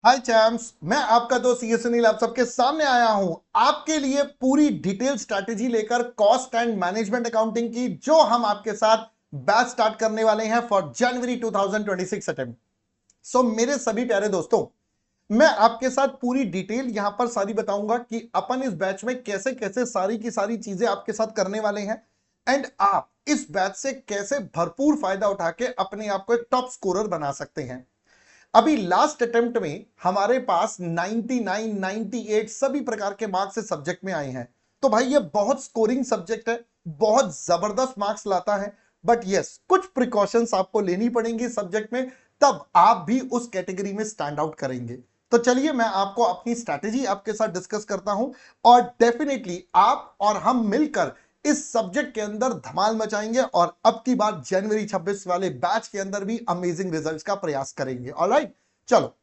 हाय चैम्स, मैं आपका दोस्त ये सुनील आप सबके सामने आया हूं आपके लिए पूरी डिटेल स्ट्रैटेजी लेकर कॉस्ट एंड मैनेजमेंट अकाउंटिंग की, जो हम आपके साथ बैच स्टार्ट करने वाले हैं फॉर जनवरी 2026 अटेम्प्ट। सो मेरे सभी प्यारे दोस्तों, मैं आपके साथ पूरी डिटेल यहां पर सारी बताऊंगा कि अपन इस बैच में कैसे कैसे सारी की सारी चीजें आपके साथ करने वाले हैं एंड आप इस बैच से कैसे भरपूर फायदा उठा के अपने आप को एक टॉप स्कोरर बना सकते हैं। अभी लास्ट अटेम्प्ट में हमारे पास 99, 98 सभी प्रकार के मार्क्स इस सब्जेक्ट में आए हैं। तो भाई ये बहुत स्कोरिंग सब्जेक्ट है, बहुत जबरदस्त मार्क्स लाता है। बट यस, कुछ प्रिकॉशंस आपको लेनी पड़ेंगी सब्जेक्ट में, तब आप भी उस कैटेगरी में स्टैंड आउट करेंगे। तो चलिए मैं आपको अपनी स्ट्रैटेजी आपके साथ डिस्कस करता हूं और डेफिनेटली आप और हम मिलकर इस सब्जेक्ट के अंदर धमाल मचाएंगे और अब की बार जनवरी 26 वाले बैच के अंदर भी अमेजिंग रिजल्ट्स का प्रयास करेंगे। ऑलराइट, चलो।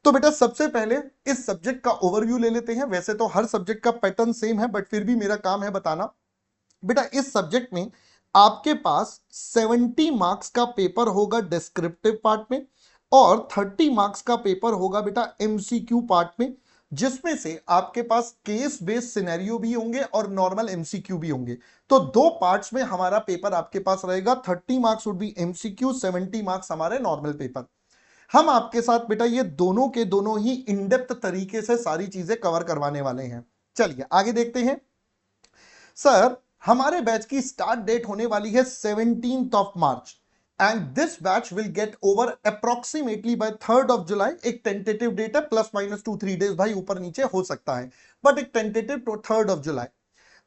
तो बेटा सबसे पहले इस सब्जेक्ट का ओवरव्यू ले लेते हैं। वैसे तो हर सब्जेक्ट का पैटर्न सेम है, बट फिर भी मेरा काम है बताना। बेटा इस सब्जेक्ट में आपके पास 70 मार्क्स का पेपर होगा डिस्क्रिप्टिव पार्ट में और 30 मार्क्स का पेपर होगा बेटा एमसीक्यू पार्ट में, जिसमें से आपके पास केस बेस्ड सिनेरियो भी होंगे और नॉर्मल एमसीक्यू भी होंगे। तो दो पार्ट्स में हमारा पेपर आपके पास रहेगा। 30 marks would be MCQ, 70 marks हमारे नॉर्मल पेपर। हम आपके साथ बेटा ये दोनों के दोनों ही इन डेप्थ तरीके से सारी चीजें कवर करवाने वाले हैं। चलिए आगे देखते हैं। सर, हमारे बैच की स्टार्ट डेट होने वाली है 17th of March and this batch will get over approximately by 3rd of July. एक टेंटेटिव डेट है, प्लस माइनस 2-3 डेज भाई ऊपर नीचे हो सकता है, बट एक टेंटेटिव तो 3rd ऑफ जुलाई।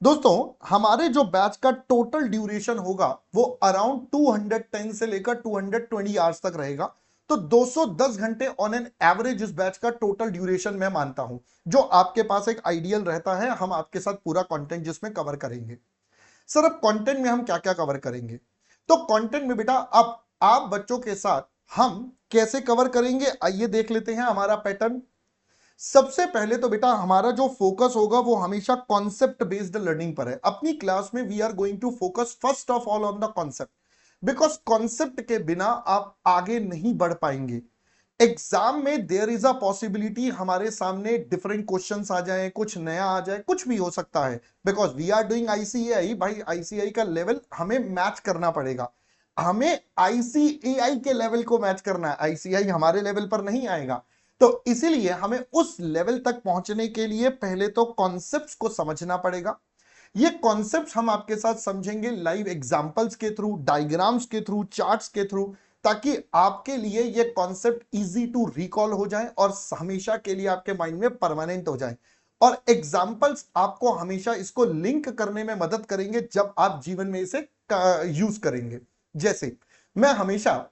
दोस्तों, हमारे जो बैच का टोटल ड्यूरेशन होगा वो अराउंड 210 से लेकर 220 आवर्स तक रहेगा। तो 210 घंटे ऑन एन एवरेज इस बैच का टोटल ड्यूरेशन मैं मानता हूं, जो आपके पास एक आइडियल रहता है। हम आपके साथ पूरा कंटेंट जिसमें कवर करेंगे। सर, अब कंटेंट में हम क्या क्या कवर करेंगे? तो कंटेंट में बेटा अब आप बच्चों के साथ हम कैसे कवर करेंगे, आइए देख लेते हैं हमारा पैटर्न। सबसे पहले तो बेटा हमारा जो फोकस होगा वो हमेशा कॉन्सेप्ट बेस्ड लर्निंग पर है। अपनी क्लास में we are going to focus first of all on the concept, because concept के बिना आप आगे नहीं बढ़ पाएंगे। एग्जाम में देयर इज अ पॉसिबिलिटी हमारे सामने डिफरेंट क्वेश्चंस आ जाएं, कुछ नया आ जाए, कुछ भी हो सकता है। Because we are doing ICAI, भाई आईसीएआई का लेवल हमें मैच करना पड़ेगा। हमें आईसीएआई के लेवल को मैच करना है, आईसीएआई हमारे लेवल पर नहीं आएगा। तो इसीलिए हमें उस लेवल तक पहुंचने के लिए पहले तो कॉन्सेप्ट्स को समझना पड़ेगा। ये कॉन्सेप्ट्स हम आपके साथ समझेंगे लाइव एग्जांपल्स के थ्रू, डायग्राम्स के थ्रू, चार्ट्स के थ्रू, ताकि आपके लिए ये कॉन्सेप्ट इजी टू रिकॉल हो जाए और हमेशा के लिए आपके माइंड में परमानेंट हो जाए। और एग्जांपल्स आपको हमेशा इसको लिंक करने में मदद करेंगे जब आप जीवन में इसे यूज करेंगे। जैसे मैं हमेशा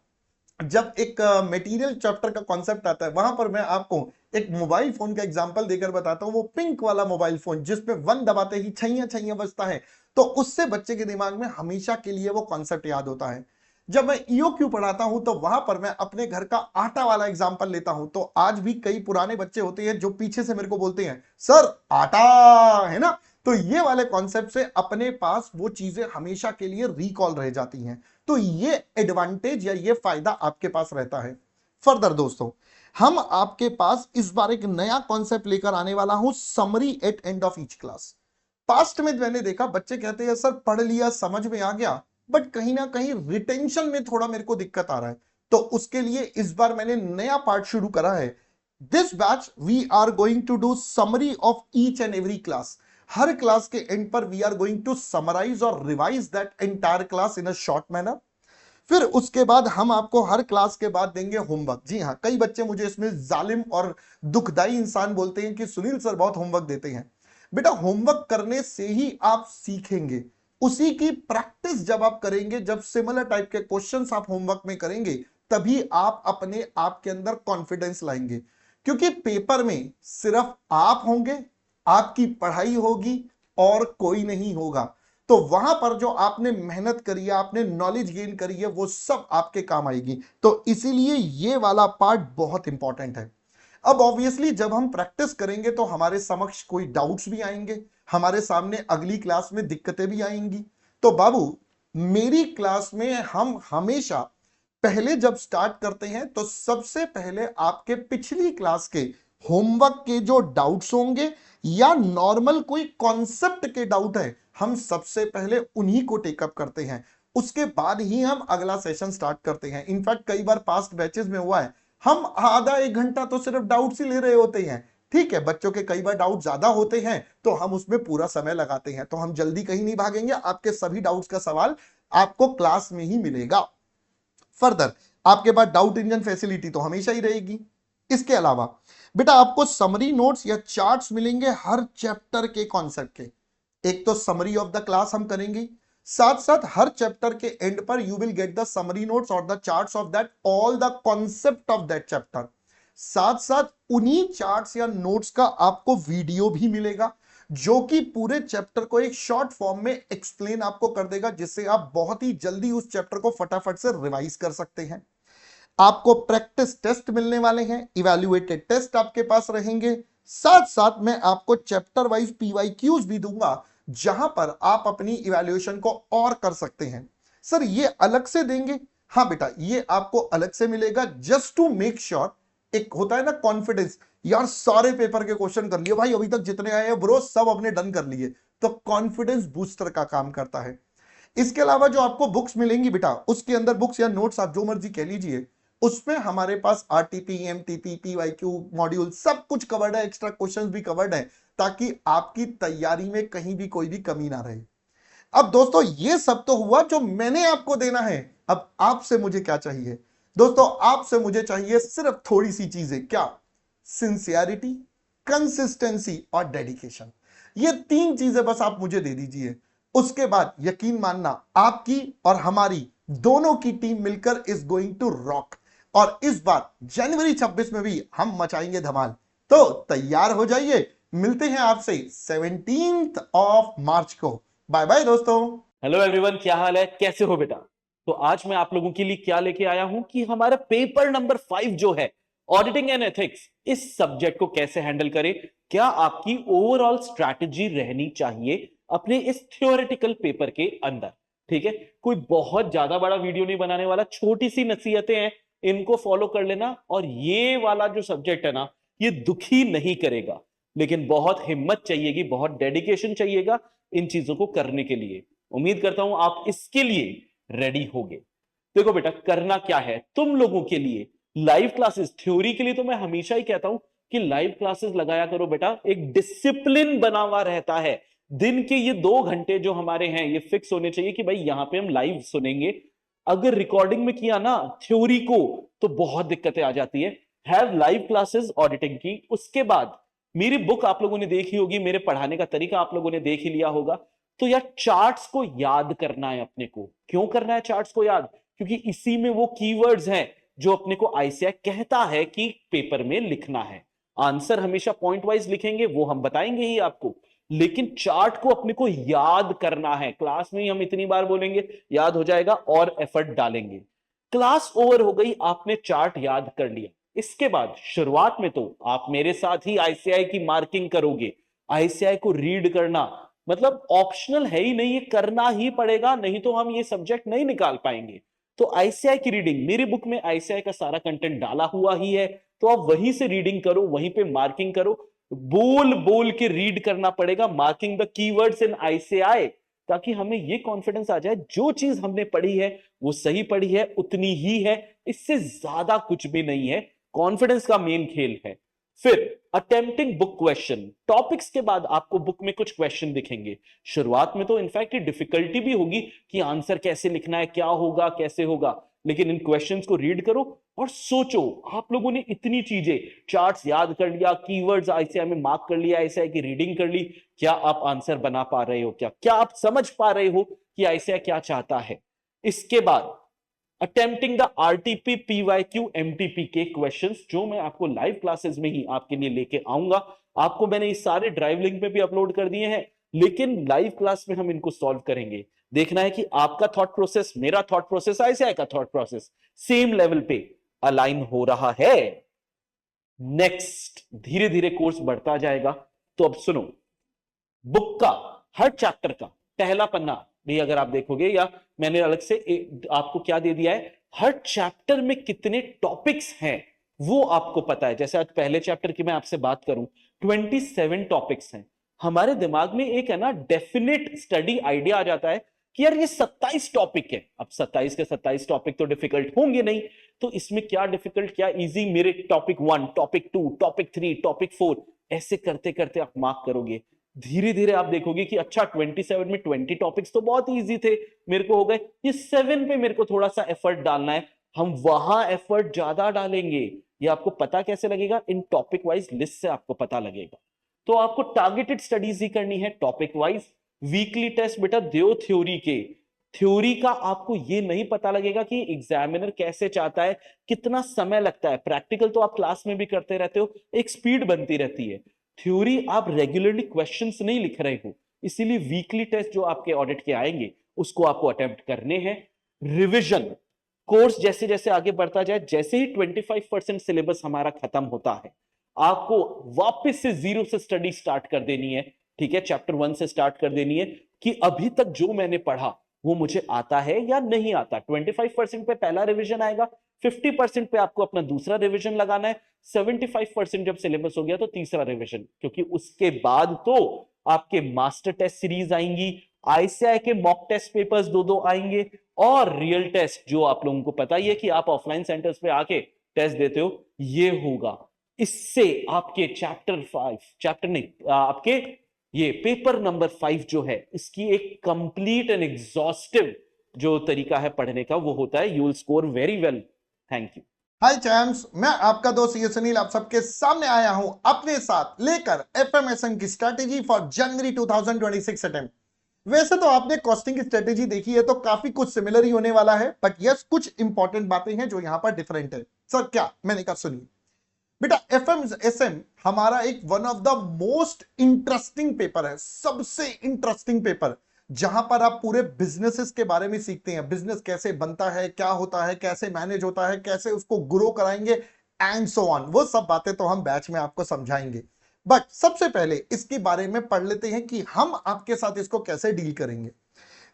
जब एक मटेरियल चैप्टर का कॉन्सेप्ट आता है, वहां पर मैं आपको एक मोबाइल फोन का एग्जांपल देकर बताता हूं। वो पिंक वाला मोबाइल फोन जिसमें वन दबाते ही छैया छैया बजता है, तो उससे बच्चे के दिमाग में हमेशा के लिए वो कॉन्सेप्ट याद होता है। जब मैं ईओक्यू पढ़ाता हूं तो वहां पर मैं अपने घर का आटा वाला एग्जांपल लेता हूं। तो आज भी कई पुराने बच्चे होते हैं जो पीछे से मेरे को बोलते हैं, सर आटा है ना। तो ये वाले कॉन्सेप्ट से अपने पास वो चीजें हमेशा के लिए रिकॉल रह जाती हैं। तो ये एडवांटेज या ये फायदा आपके पास रहता है। फर्दर दोस्तों, हम आपके पास इस बार एक नया कॉन्सेप्ट लेकर आने वाला हूं, summary at end of each class. Past में मैंने देखा बच्चे कहते हैं सर पढ़ लिया, समझ में आ गया, बट कहीं ना कहीं रिटेंशन में थोड़ा मेरे को दिक्कत आ रहा है। तो उसके लिए इस बार मैंने नया पार्ट शुरू करा है। This batch we are going to do summary of each and every class. हर क्लास के एंड पर we are going to summarize और revise that entire class in a short manner. फिर उसके बाद हम आपको हर क्लास के बाद देंगे होमवर्क। जी हाँ, कई बच्चे मुझे इसमें जालिम और दुखदाई इंसान बोलते हैं कि सुनील सर बहुत होमवर्क देते हैं। बेटा होमवर्क करने से ही आप सीखेंगे, उसी की प्रैक्टिस जब आप करेंगे, जब सिमिलर टाइप के क्वेश्चंस आप होमवर्क में करेंगे, तभी आप अपने आप के अंदर कॉन्फिडेंस लाएंगे। क्योंकि पेपर में सिर्फ आप होंगे, आपकी पढ़ाई होगी और कोई नहीं होगा। तो वहां पर जो आपने मेहनत करी है, आपने नॉलेज गेन करी है, वो सब आपके काम आएगी। तो इसीलिए ये वाला पार्ट बहुत इंपॉर्टेंट है। अब ऑब्वियसली जब हम प्रैक्टिस करेंगे तो हमारे समक्ष कोई डाउट्स भी आएंगे, हमारे सामने अगली क्लास में दिक्कतें भी आएंगी। तो बाबू, मेरी क्लास में हम हमेशा पहले जब स्टार्ट करते हैं तो सबसे पहले आपके पिछली क्लास के होमवर्क के जो डाउट्स होंगे या नॉर्मल कोई कॉन्सेप्ट के डाउट है, हम सबसे पहले उन्हीं को टेकअप करते हैं, उसके बाद ही हम अगला सेशन स्टार्ट करते हैं। इनफैक्ट कई बार पास्ट बैचेस में हुआ है, हम आधा एक घंटा तो सिर्फ डाउट्स ही ले रहे होते हैं। ठीक है, बच्चों के कई बार डाउट ज्यादा होते हैं तो हम उसमें पूरा समय लगाते हैं। तो हम जल्दी कहीं नहीं भागेंगे, आपके सभी डाउट्स का सवाल आपको क्लास में ही मिलेगा। फर्दर आपके पास डाउट इंजन फैसिलिटी तो हमेशा ही रहेगी। इसके अलावा बेटा आपको समरी नोट्स या चार्ट्स मिलेंगे हर चैप्टर के कॉन्सेप्ट के। एक तो समरी ऑफ द क्लास हम करेंगे, साथ साथ हर चैप्टर के एंड पर you will get the summary notes और the charts of that all the concept of that chapter. साथ साथ उन्हीं चार्ट्स या नोट्स का आपको वीडियो भी मिलेगा जो कि पूरे चैप्टर को एक शॉर्ट फॉर्म में एक्सप्लेन आपको कर देगा, जिससे आप बहुत ही जल्दी उस चैप्टर को फटाफट से रिवाइज कर सकते हैं। आपको प्रैक्टिस टेस्ट मिलने वाले हैं, इवैल्यूएटेड टेस्ट आपके पास रहेंगे। साथ साथ मैं आपको चैप्टर वाइज पीवाईक्यूज भी दूंगा जहां पर आप अपनी इवैल्यूएशन को और कर सकते हैं। सर ये अलग से देंगे? हाँ बेटा, ये आपको अलग से मिलेगा जस्ट टू मेक श्योर। एक होता है ना कॉन्फिडेंस, यार सारे पेपर के क्वेश्चन कर लिए भाई, अभी तक जितने आए हैं ब्रो सब अपने डन कर लिए, तो कॉन्फिडेंस बूस्टर का काम करता है। इसके अलावा जो आपको बुक्स मिलेंगी बेटा, उसके अंदर बुक्स या नोट्स आप जो मर्जी कह लीजिए, उसमें हमारे पास आरटीपी, एमटीपी, पीवाईक्यू मॉड्यूल सब कुछ कवर्ड है, एक्स्ट्रा क्वेश्चंस भी कवर्ड है, ताकि आपकी तैयारी में कहीं भी कोई भी कमी ना रहे। अब दोस्तों ये सब तो हुआ जो मैंने आपको देना है। अब आपसे मुझे क्या चाहिए दोस्तों? आपसे मुझे चाहिए सिर्फ थोड़ी सी चीजें। क्या? सिंसियरिटी, कंसिस्टेंसी और डेडिकेशन। ये तीन चीजें बस आप मुझे दे दीजिए। उसके बाद यकीन मानना आपकी और हमारी दोनों की टीम मिलकर इज गोइंग टू रॉक। और इस बार जनवरी 26 में भी हम मचाएंगे धमाल। तो तैयार हो जाइए, मिलते हैं आपसे 17 ऑफ मार्च को। बाय बाय दोस्तों। हेलो एवरीवन, क्या हाल है, कैसे हो बेटा? तो आज मैं आप लोगों के लिए क्या लेके आया हूं कि हमारा पेपर नंबर 5 जो है ऑडिटिंग एंड एथिक्स, इस सब्जेक्ट को कैसे हैंडल करें, क्या आपकी ओवरऑल स्ट्रैटेजी रहनी चाहिए अपने इस थ्योरेटिकल पेपर के अंदर। ठीक है, कोई बहुत ज्यादा बड़ा वीडियो नहीं बनाने वाला, छोटी सी नसीहतें हैं, इनको फॉलो कर लेना। और ये वाला जो सब्जेक्ट है ना, ये दुखी नहीं करेगा, लेकिन बहुत हिम्मत चाहिएगी, बहुत डेडिकेशन चाहिएगा इन चीजों को करने के लिए। उम्मीद करता हूं आप इसके लिए रेडी होगे। देखो बेटा, करना क्या है तुम लोगों के लिए, लाइव क्लासेस। थ्योरी के लिए तो मैं हमेशा ही कहता हूं कि लाइव क्लासेस लगाया करो बेटा, एक डिसिप्लिन बना हुआ रहता है। दिन के ये 2 घंटे जो हमारे हैं, ये फिक्स होने चाहिए कि भाई यहां पे हम लाइव सुनेंगे। अगर रिकॉर्डिंग में किया ना थ्योरी को, तो बहुत दिक्कतें आ जाती है। हैव लाइव क्लासेस ऑडिटिंग की। उसके बाद मेरी बुक आप लोगों ने देखी होगी, मेरे पढ़ाने का तरीका आप लोगों ने देख ही लिया होगा। तो यार चार्ट्स को याद करना है अपने को। क्यों करना है चार्ट्स को याद? क्योंकि इसी में वो कीवर्ड्स हैं जो अपने को आईसीएआई कहता है कि पेपर में लिखना है। आंसर हमेशा पॉइंट वाइज लिखेंगे, वो हम बताएंगे ही आपको, लेकिन चार्ट को अपने को याद करना है। क्लास में ही हम इतनी बार बोलेंगे, याद हो जाएगा, और एफर्ट डालेंगे। क्लास ओवर हो गई, आपने चार्ट याद कर लिया। इसके बाद शुरुआत में तो आप मेरे साथ ही आईसीआई की मार्किंग करोगे। आईसीआई को रीड करना मतलब ऑप्शनल है ही नहीं, ये करना ही पड़ेगा, नहीं तो हम ये सब्जेक्ट नहीं निकाल पाएंगे। तो आईसीआई की रीडिंग, मेरी बुक में आईसीआई का सारा कंटेंट डाला हुआ ही है, तो आप वहीं से रीडिंग करो, वहीं पे मार्किंग करो। बोल बोल के रीड करना पड़ेगा, marking the keywords in ICI, ताकि हमें ये कॉन्फिडेंस आ जाए जो चीज हमने पढ़ी है वो सही पढ़ी है, उतनी ही है, इससे ज्यादा कुछ भी नहीं है। कॉन्फिडेंस का मेन खेल है। फिर अटेम्प्टिंग बुक क्वेश्चन, टॉपिक्स के बाद आपको बुक में कुछ क्वेश्चन दिखेंगे। शुरुआत में तो इनफैक्ट डिफिकल्टी भी होगी कि आंसर कैसे लिखना है, क्या होगा, कैसे होगा, लेकिन इन क्वेश्चंस को रीड करो और सोचो। आप लोगों ने इतनी चीजें, चार्ट्स याद कर लिया, कीवर्ड्स आईसीआई में मार्क कर लिया, आईसीआई की रीडिंग कर ली, क्या आप आंसर बना पा रहे हो? क्या आप समझ पा रहे हो कि आईसीआई क्या चाहता है? इसके बाद attempting the RTP, PYQ, MTP के क्वेश्चंस, जो मैं आपको लाइव क्लासेस में ही आपके लिए लेके आऊंगा। आपको मैंने इस सारे ड्राइव लिंक में भी अपलोड कर दिए हैं, लेकिन लाइव क्लास में हम इनको सॉल्व करेंगे। देखना है कि आपका थॉट प्रोसेस, मेरा थॉट प्रोसेस, आईसीआई का थॉट प्रोसेस सेम लेवल पे अलाइन हो रहा है। नेक्स्ट धीरे धीरे कोर्स बढ़ता जाएगा। तो अब सुनो, बुक का हर चैप्टर का पहला पन्ना भी अगर आप देखोगे, या मैंने अलग से आपको क्या दे दिया है, हर चैप्टर में कितने टॉपिक्स हैं वो आपको पता है। जैसे आज पहले चैप्टर की मैं आपसे बात करूं, 27 टॉपिक्स हैं। हमारे दिमाग में एक है ना डेफिनेट स्टडी आइडिया आ जाता है कि यार ये 27 टॉपिक है। अब 27 के 27 टॉपिक तो डिफिकल्ट होंगे नहीं, तो इसमें क्या डिफिकल्ट क्या इजी, मेरे टॉपिक 1, टॉपिक 2, टॉपिक 3, टॉपिक 4, ऐसे करते करते आप मार्क करोगे। धीरे धीरे आप देखोगे कि अच्छा 27 में 20 टॉपिक्स तो बहुत इजी थे, मेरे को हो गए। ये 7 पे मेरे को थोड़ा सा एफर्ट डालना है, हम वहां एफर्ट ज्यादा डालेंगे। ये आपको पता कैसे लगेगा? इन टॉपिक वाइज लिस्ट से आपको पता लगेगा। तो आपको टारगेटेड स्टडीज ही करनी है टॉपिक वाइज। वीकली टेस्ट बेटा दो थ्योरी के। थ्योरी का आपको ये नहीं पता लगेगा कि एग्जामिनर कैसे चाहता है, कितना समय लगता है। प्रैक्टिकल तो आप क्लास में भी करते रहते हो, एक स्पीड बनती रहती है। थ्योरी आप रेगुलरली क्वेश्चंस नहीं लिख रहे हो, इसीलिए वीकली टेस्ट जो आपके ऑडिट के आएंगे उसको आपको अटेम्प्ट करने हैं। रिवीजन कोर्स जैसे जैसे आगे बढ़ता जाए, जैसे ही 25% सिलेबस हमारा खत्म होता है, आपको वापस से जीरो से स्टडी स्टार्ट कर देनी है। ठीक है, चैप्टर 1 से स्टार्ट कर देनी है कि अभी तक जो मैंने पढ़ा वो मुझे आता है या नहीं आता। 25% पे पहला रिवीजन आएगा, 50% पे आपको अपना दूसरा रिवीजन लगाना है, 75% जब सिलेबस हो गया तो तीसरा रिवीजन, क्योंकि उसके बाद तो आपके मास्टर टेस्ट सीरीज आएंगी, आईसीआई के मॉक टेस्ट पेपर्स दो दो आएंगे, और रियल टेस्ट जो आप लोगों को पता ही है कि आप ऑफलाइन सेंटर्स पे आके टेस्ट देते हो, ये होगा। इससे आपके चैप्टर नहीं, आपके ये पेपर नंबर 5 जो है, इसकी एक कंप्लीट एंड एग्जॉस्टिव जो तरीका है पढ़ने का वो होता है, you will score very well. Thank you. हाय चैम्स, मैं आपका दोस्त ये सुनील आप सबके सामने आया हूं अपने साथ लेकर एफएमएसएम की स्ट्रैटेजी फॉर जनवरी 2026 अटेम्प्ट। वैसे तो आपने कॉस्टिंग की स्ट्रेटेजी देखी है तो काफी कुछ सिमिलर ही होने वाला है, बट यस कुछ इंपॉर्टेंट बातें हैं जो यहां पर डिफरेंट है। सर क्या? मैंने कहा सुनिए बेटा, एफएमएसएम हमारा एक one of the most interesting paper है, सबसे इंटरेस्टिंग पेपर, जहां पर आप पूरे बिजनेसेस के बारे में सीखते हैं। बिजनेस कैसे बनता है, क्या होता है, कैसे मैनेज होता है, कैसे उसको ग्रो कराएंगे एंड सो ऑन। वो सब बातें तो हम बैच में आपको समझाएंगे, बट सबसे पहले इसके बारे में पढ़ लेते हैं कि हम आपके साथ इसको कैसे डील करेंगे।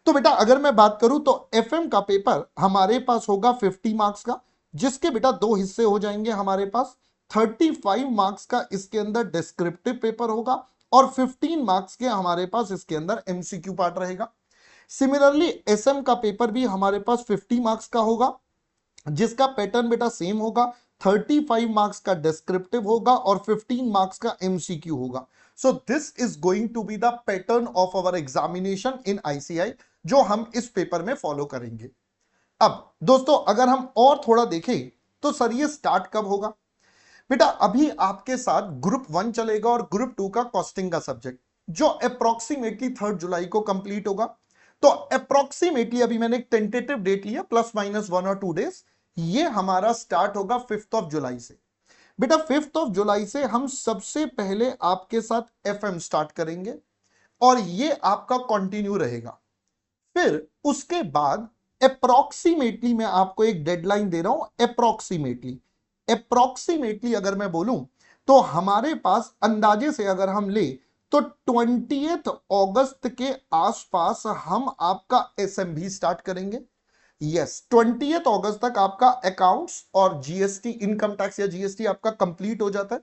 तो बेटा अगर मैं बात करूं तो एफएम का पेपर हमारे पास होगा 50 मार्क्स का, जिसके बेटा दो हिस्से हो जाएंगे हमारे पास। 35 मार्क्स का इसके अंदर डिस्क्रिप्टिव पेपर होगा और 15 मार्क्स के हमारे पास इसके अंदर एमसीक्यू पार्ट रहेगा। सिमिलरली एसएम का पेपर भी हमारे पास 50 मार्क्स का होगा, जिसका पैटर्न बेटा सेम होगा। 35 मार्क्स का डिस्क्रिप्टिव होगा और 15 मार्क्स का एमसीक्यू होगा। So this is going to be the pattern of our examination in ICAI, जो हम इस पेपर में फॉलो करेंगे। अब दोस्तों अगर हम और थोड़ा देखें तो सर ये स्टार्ट कब होगा? बेटा अभी आपके साथ ग्रुप 1 चलेगा और ग्रुप 2 का कॉस्टिंग का सब्जेक्ट, जो अप्रोक्सीमेटली 3 जुलाई को कंप्लीट होगा। तो अप्रोक्सीमेटली अभी मैंने एक टेंटेटिव डेट लिया, प्लस माइनस 1 और 2 डेज। ये हमारा स्टार्ट होगा 5 जुलाई से। बेटा 5 जुलाई से हम सबसे पहले आपके साथ एफएम स्टार्ट करेंगे और ये आपका कंटिन्यू रहेगा। फिर उसके बाद अप्रोक्सीमेटली मैं आपको एक डेडलाइन दे रहा हूं, अप्रोक्सीमेटली अगर मैं बोलूं तो हमारे पास अंदाजे से अगर हम ले तो 20 अगस्त के आसपास हम आपका एसएमबी स्टार्ट करेंगे। यस, 20 अगस्त तक आपका अकाउंट्स और जीएसटी, इनकम टैक्स या जीएसटी आपका कंप्लीट हो जाता है।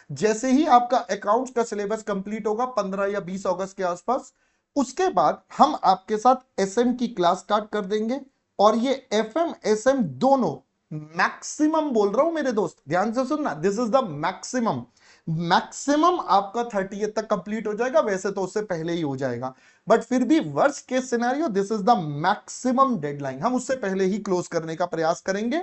जैसे ही आपका अकाउंट्स का सिलेबस कंप्लीट होगा 15 या 20 अगस्त के आसपास, उसके बाद हम आपके साथ एसएम की क्लास स्टार्ट कर देंगे। और ये एफएम एसएम दोनों मैक्सिमम, बोल रहा हूं मेरे दोस्त ध्यान से सुनना, दिस इज द मैक्सिमम आपका 30 तक कंप्लीट हो जाएगा। वैसे तो उससे पहले ही हो जाएगा, बट फिर भी worst case scenario, this is the maximum deadline, हम उससे पहले ही क्लोज करने का प्रयास करेंगे।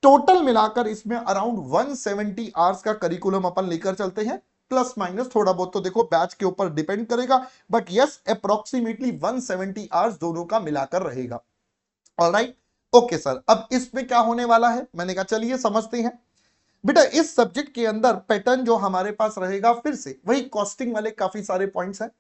टोटल मिलाकर इसमें अराउंड 170 आवर्स का करिकुलम अपन लेकर चलते हैं, प्लस माइनस थोड़ा बहुत तो देखो बैच के ऊपर डिपेंड करेगा, बट यस अप्रोक्सीमेटली 170 आवर्स दोनों का मिलाकर रहेगा। ऑलराइट, ओके सर, अब इसमें क्या होने वाला है? मैंने कहा चलिए समझते हैं। बेटा इस सब्जेक्ट के अंदर पैटर्न जो हमारे पास रहेगा, फिर से वही कॉस्टिंग वाले काफी सारे पॉइंट्स हैं।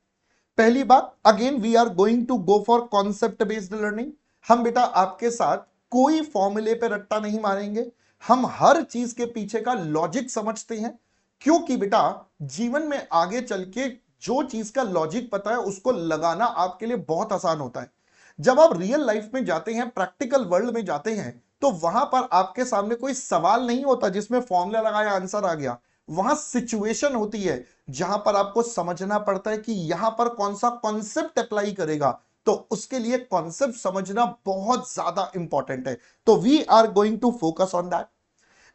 पहली बात, again we are going to go for concept based learning. हम बेटा आपके साथ कोई फॉर्मूले पे रट्टा नहीं मारेंगे, हम हर चीज के पीछे का लॉजिक समझते हैं, क्योंकि बेटा जीवन में आगे चल के जो चीज का लॉजिक पता है उसको लगाना आपके लिए बहुत आसान होता है। जब आप रियल लाइफ में जाते हैं, प्रैक्टिकल वर्ल्ड में जाते हैं, तो वहां पर आपके सामने कोई सवाल नहीं होता जिसमें फॉर्मूला लगाया आंसर आ गया। वहां सिचुएशन होती है जहां पर आपको समझना पड़ता है कि यहां पर कौन सा कॉन्सेप्ट अप्लाई करेगा, तो उसके लिए कॉन्सेप्ट समझना बहुत ज्यादा इंपॉर्टेंट है। तो we are going to focus on that.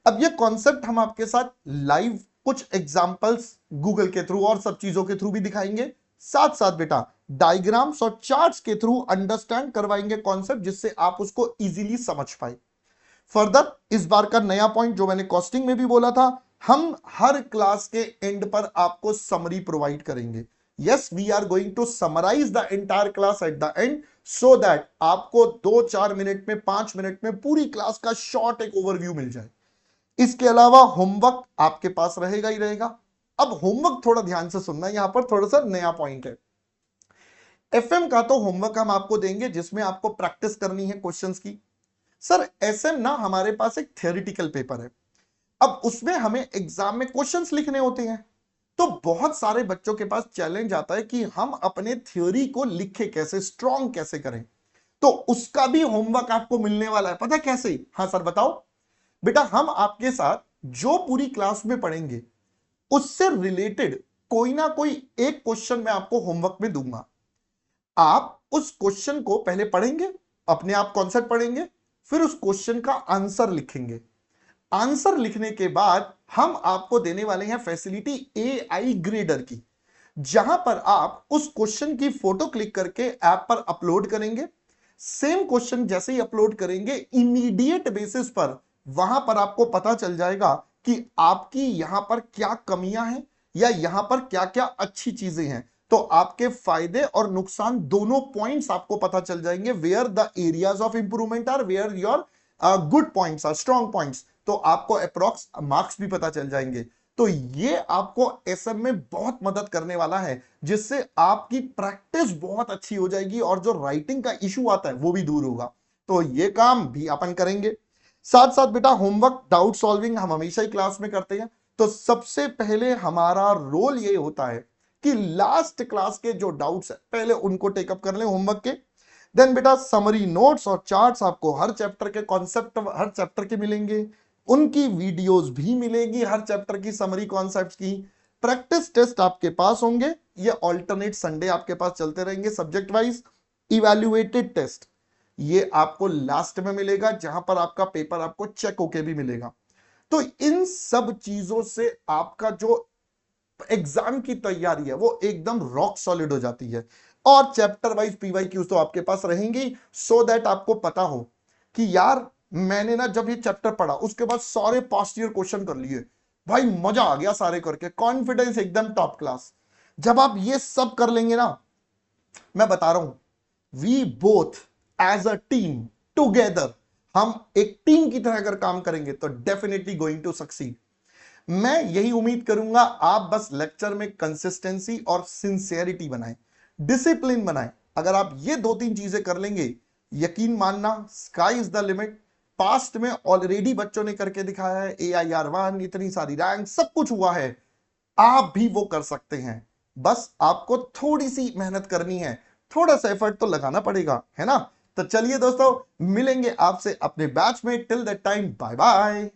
अब ये कॉन्सेप्ट हम आपके साथ लाइव कुछ एग्जांपल्स गूगल के थ्रू और सब चीजों के थ्रू भी दिखाएंगे, साथ साथ बेटा डायग्राम्स और चार्ट्स के थ्रू अंडरस्टैंड करवाएंगे कॉन्सेप्ट, जिससे आप उसको इजीली समझ पाए। फर्दर इस बार का नया पॉइंट जो मैंने कॉस्टिंग में भी बोला था, हम हर क्लास के एंड पर आपको समरी प्रोवाइड करेंगे। Yes, we are going to summarize the entire class at the end, so that आपको 2-4 मिनट में 5 मिनट में पूरी क्लास का शॉर्ट एक ओवरव्यू मिल जाए। इसके अलावा होमवर्क आपके पास रहेगा ही रहेगा। अब होमवर्क थोड़ा ध्यान से सुनना, यहां पर थोड़ा सा नया पॉइंट है। एफएम का तो होमवर्क हम आपको देंगे जिसमें आपको प्रैक्टिस करनी है क्वेश्चंस की। सर एसएम ना हमारे पास एक थियोरिटिकल पेपर है, अब उसमें हमें एग्जाम में क्वेश्चंस लिखने होते हैं। तो बहुत सारे बच्चों के पास चैलेंज आता है कि हम अपने थ्योरी को लिखे कैसे, स्ट्रॉन्ग कैसे करें। तो उसका भी होमवर्क आपको मिलने वाला है, पता है कैसे? हाँ सर बताओ। बेटा हम आपके साथ जो पूरी क्लास में पढ़ेंगे उससे रिलेटेड कोई ना कोई एक क्वेश्चन मैं आपको होमवर्क में दूंगा। आप उस क्वेश्चन को पहले पढ़ेंगे, अपने आप कॉन्सेप्ट पढ़ेंगे, फिर उस क्वेश्चन का आंसर लिखेंगे। आंसर लिखने के बाद हम आपको देने वाले हैं फैसिलिटी एआई ग्रेडर की, जहां पर आप उस क्वेश्चन की फोटो क्लिक करके ऐप पर अपलोड करेंगे। सेम क्वेश्चन जैसे ही अपलोड करेंगे, इमीडिएट बेसिस पर वहां पर आपको पता चल जाएगा कि आपकी यहां पर क्या कमियां हैं या यहां पर क्या क्या अच्छी चीजें हैं। तो आपके फायदे और नुकसान दोनों पॉइंट्स आपको पता चल जाएंगे, where the areas of improvement are, where your good points are, strong points. तो आपको अप्रॉक्स मार्क्स भी पता चल जाएंगे। तो ये आपको एसएम में बहुत मदद करने वाला है, जिससे आपकी प्रैक्टिस बहुत अच्छी हो जाएगी और जो राइटिंग का इशू आता है वो भी दूर होगा। तो ये काम भी अपन करेंगे। साथ साथ बेटा होमवर्क, डाउट सॉल्विंग हम हमेशा ही क्लास में करते हैं। तो सबसे पहले हमारा रोल ये होता है कि लास्ट क्लास के जो डाउट्स है पहले उनको टेकअप कर लें होमवर्क के। देन बेटा समरी नोट्स और चार्ट्स आपको हर चैप्टर के कॉन्सेप्ट हर चैप्टर के मिलेंगे, उनकी वीडियोस भी मिलेगी हर चैप्टर की समरी कॉन्सेप्ट्स की। प्रैक्टिस टेस्ट आपके पास होंगे, ये ऑल्टरनेट संडे आपके पास चलते रहेंगे सब्जेक्ट वाइज। इवैल्यूएटेड टेस्ट ये आपको लास्ट में मिलेगा, जहां पर आपका पेपर आपको चेक होके भी मिलेगा। तो इन सब चीजों से आपका जो एग्जाम की तैयारी है वो एकदम रॉक सॉलिड हो जाती है। और चैप्टर वाइज पीवाईक्यूज तो आपके पास रहेंगी, सो दैट आपको पता हो कि यार मैंने ना जब ये चैप्टर पढ़ा उसके बाद सारे पास्ट ईयर क्वेश्चन कर लिए, भाई मजा आ गया सारे करके, कॉन्फिडेंस एकदम टॉप क्लास। जब आप ये सब कर लेंगे ना, मैं बता रहा हूं we both as a team together, हम एक टीम की तरह अगर काम करेंगे तो डेफिनेटली गोइंग टू सक्सीड। मैं यही उम्मीद करूंगा आप बस लेक्चर में कंसिस्टेंसी और सिंसियरिटी बनाएं, डिसिप्लिन बनाएं। अगर आप ये 2-3 चीजें कर लेंगे, यकीन मानना sky is the limit. Past में ऑलरेडी बच्चों ने करके दिखाया है, AIR1 इतनी सारी रैंक सब कुछ हुआ है, आप भी वो कर सकते हैं। बस आपको थोड़ी सी मेहनत करनी है, थोड़ा सा एफर्ट तो लगाना पड़ेगा, है ना? तो चलिए दोस्तों, मिलेंगे आपसे अपने बैच में। Till that time bye bye.